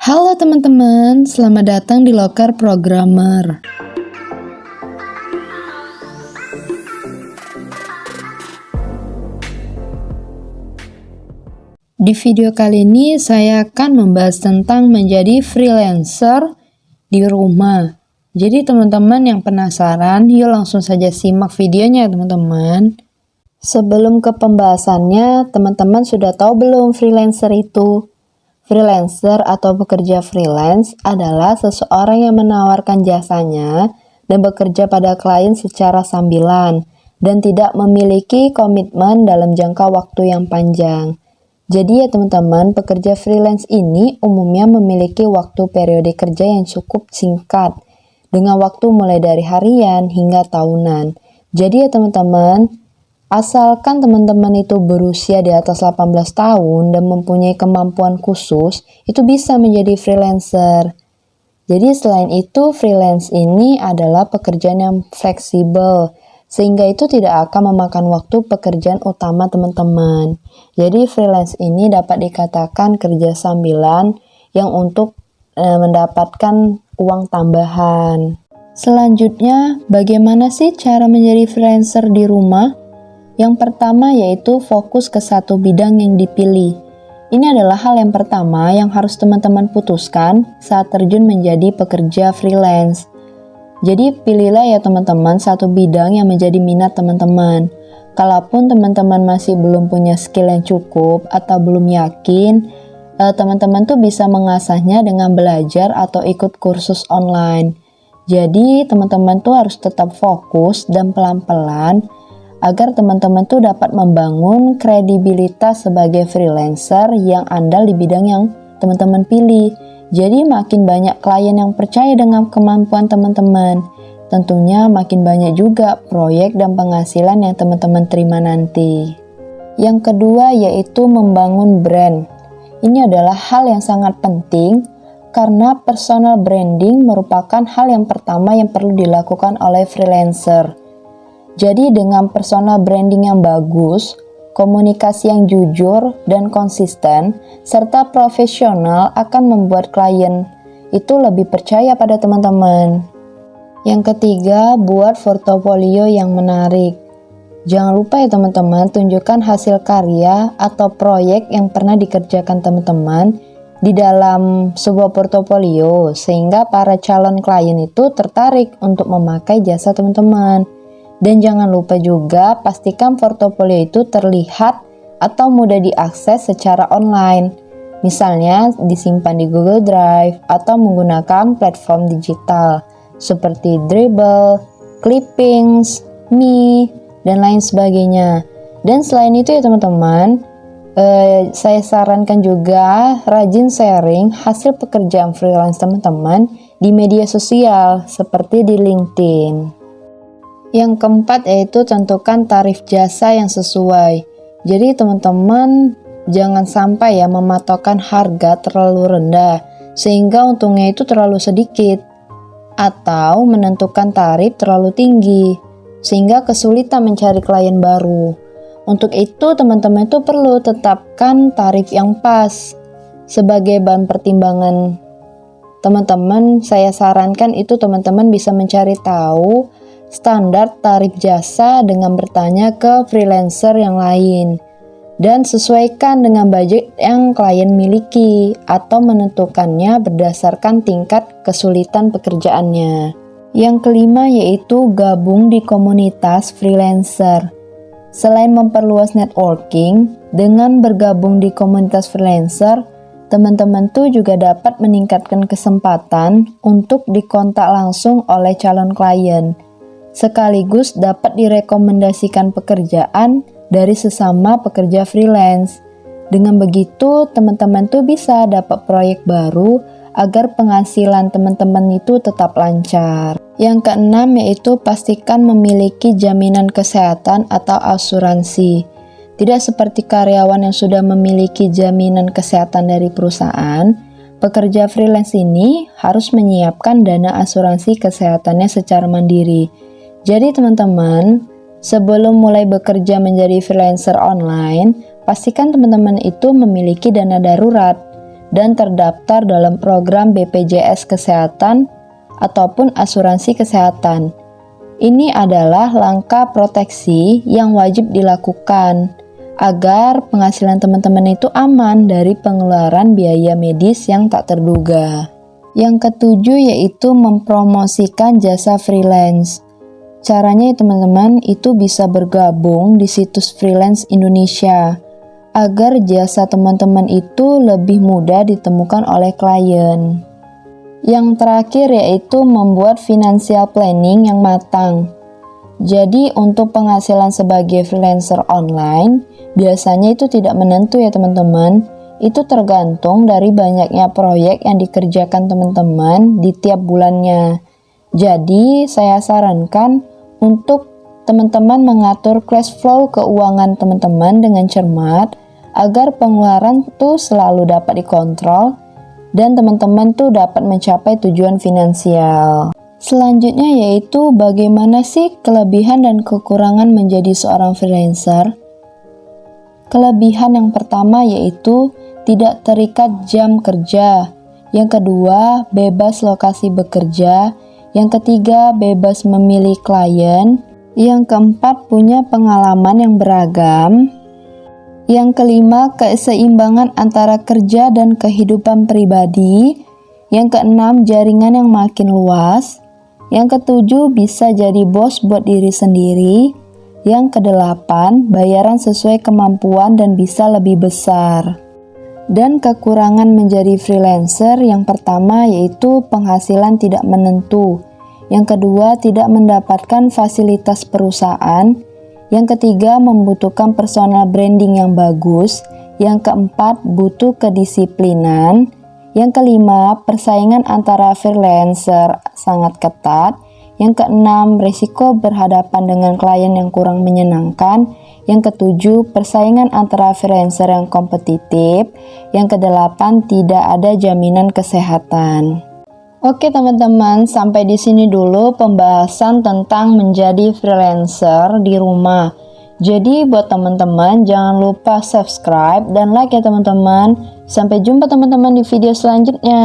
Halo teman-teman, selamat datang di Loker Programmer. Di video kali ini saya akan membahas tentang menjadi freelancer di rumah. Jadi teman-teman yang penasaran, yuk langsung saja simak videonya teman-teman. Sebelum ke pembahasannya, teman-teman sudah tahu belum freelancer itu? Freelancer atau pekerja freelance adalah seseorang yang menawarkan jasanya dan bekerja pada klien secara sambilan dan tidak memiliki komitmen dalam jangka waktu yang panjang. Jadi ya teman-teman, pekerja freelance ini umumnya memiliki waktu periode kerja yang cukup singkat dengan waktu mulai dari harian hingga tahunan. Jadi ya teman-teman, asalkan teman-teman itu berusia di atas 18 tahun dan mempunyai kemampuan khusus, itu bisa menjadi freelancer. Jadi selain itu, freelance ini adalah pekerjaan yang fleksibel, sehingga itu tidak akan memakan waktu pekerjaan utama teman-teman. Jadi freelance ini dapat dikatakan kerja sambilan yang untuk mendapatkan uang tambahan. Selanjutnya, bagaimana sih cara menjadi freelancer di rumah? Yang pertama yaitu fokus ke satu bidang yang dipilih. Ini adalah hal yang pertama yang harus teman-teman putuskan saat terjun menjadi pekerja freelance. Jadi pilihlah ya teman-teman satu bidang yang menjadi minat teman-teman. Kalaupun teman-teman masih belum punya skill yang cukup atau belum yakin, teman-teman tuh bisa mengasahnya dengan belajar atau ikut kursus online. Jadi teman-teman tuh harus tetap fokus dan pelan-pelan agar teman-teman tuh dapat membangun kredibilitas sebagai freelancer yang andal di bidang yang teman-teman pilih. Jadi makin banyak klien yang percaya dengan kemampuan teman-teman, tentunya makin banyak juga proyek dan penghasilan yang teman-teman terima nanti. Yang kedua yaitu membangun brand. Ini adalah hal yang sangat penting karena personal branding merupakan hal yang pertama yang perlu dilakukan oleh freelancer. Jadi dengan personal branding yang bagus, komunikasi yang jujur dan konsisten, serta profesional akan membuat klien itu lebih percaya pada teman-teman. Yang ketiga, buat portofolio yang menarik. Jangan lupa ya teman-teman, tunjukkan hasil karya atau proyek yang pernah dikerjakan teman-teman di dalam sebuah portofolio, sehingga para calon klien itu tertarik untuk memakai jasa teman-teman. Dan jangan lupa juga pastikan portofolio itu terlihat atau mudah diakses secara online. Misalnya disimpan di Google Drive atau menggunakan platform digital seperti Dribbble, Clippings, Me, dan lain sebagainya. Dan selain itu ya teman-teman, saya sarankan juga rajin sharing hasil pekerjaan freelance teman-teman di media sosial seperti di LinkedIn. Yang keempat yaitu tentukan tarif jasa yang sesuai. Jadi teman-teman jangan sampai ya mematokkan harga terlalu rendah sehingga untungnya itu terlalu sedikit, atau menentukan tarif terlalu tinggi sehingga kesulitan mencari klien baru. Untuk itu teman-teman itu perlu tetapkan tarif yang pas. Sebagai bahan pertimbangan teman-teman, saya sarankan itu teman-teman bisa mencari tahu standar tarif jasa dengan bertanya ke freelancer yang lain dan sesuaikan dengan budget yang klien miliki atau menentukannya berdasarkan tingkat kesulitan pekerjaannya. Yang kelima yaitu gabung di komunitas freelancer. Selain memperluas networking, dengan bergabung di komunitas freelancer, teman-teman tuh juga dapat meningkatkan kesempatan untuk dikontak langsung oleh calon klien, sekaligus dapat direkomendasikan pekerjaan dari sesama pekerja freelance. Dengan begitu, teman-teman tuh bisa dapat proyek baru agar penghasilan teman-teman itu tetap lancar. Yang keenam yaitu pastikan memiliki jaminan kesehatan atau asuransi. Tidak seperti karyawan yang sudah memiliki jaminan kesehatan dari perusahaan, pekerja freelance ini harus menyiapkan dana asuransi kesehatannya secara mandiri. Jadi teman-teman, sebelum mulai bekerja menjadi freelancer online, pastikan teman-teman itu memiliki dana darurat. dan terdaftar dalam program BPJS Kesehatan ataupun asuransi kesehatan. Ini adalah langkah proteksi yang wajib dilakukan agar penghasilan teman-teman itu aman dari pengeluaran biaya medis yang tak terduga. Yang ketujuh yaitu mempromosikan jasa freelance. Caranya ya teman-teman, itu bisa bergabung di situs freelance Indonesia agar jasa teman-teman itu lebih mudah ditemukan oleh klien. Yang terakhir yaitu membuat financial planning yang matang. Jadi untuk penghasilan sebagai freelancer online, biasanya itu tidak menentu ya teman-teman. Itu tergantung dari banyaknya proyek yang dikerjakan teman-teman di tiap bulannya. Jadi saya sarankan untuk teman-teman mengatur cash flow keuangan teman-teman dengan cermat agar pengeluaran tuh selalu dapat dikontrol dan teman-teman tuh dapat mencapai tujuan finansial. Selanjutnya yaitu bagaimana sih kelebihan dan kekurangan menjadi seorang freelancer? Kelebihan yang pertama yaitu tidak terikat jam kerja. Yang kedua, bebas lokasi bekerja. Yang ketiga, bebas memilih klien. Yang keempat, punya pengalaman yang beragam. Yang kelima, keseimbangan antara kerja dan kehidupan pribadi. Yang keenam, jaringan yang makin luas. Yang ketujuh, bisa jadi bos buat diri sendiri. Yang kedelapan, bayaran sesuai kemampuan dan bisa lebih besar. Dan kekurangan menjadi freelancer yang pertama yaitu penghasilan tidak menentu. Yang kedua, tidak mendapatkan fasilitas perusahaan. Yang ketiga, membutuhkan personal branding yang bagus. Yang keempat, butuh kedisiplinan. Yang kelima, persaingan antara freelancer sangat ketat. Yang keenam, risiko berhadapan dengan klien yang kurang menyenangkan. Yang ketujuh, persaingan antara freelancer yang kompetitif. Yang kedelapan, tidak ada jaminan kesehatan. Oke teman-teman, sampai di sini dulu pembahasan tentang menjadi freelancer di rumah. Jadi buat teman-teman jangan lupa subscribe dan like ya teman-teman. Sampai jumpa teman-teman di video selanjutnya.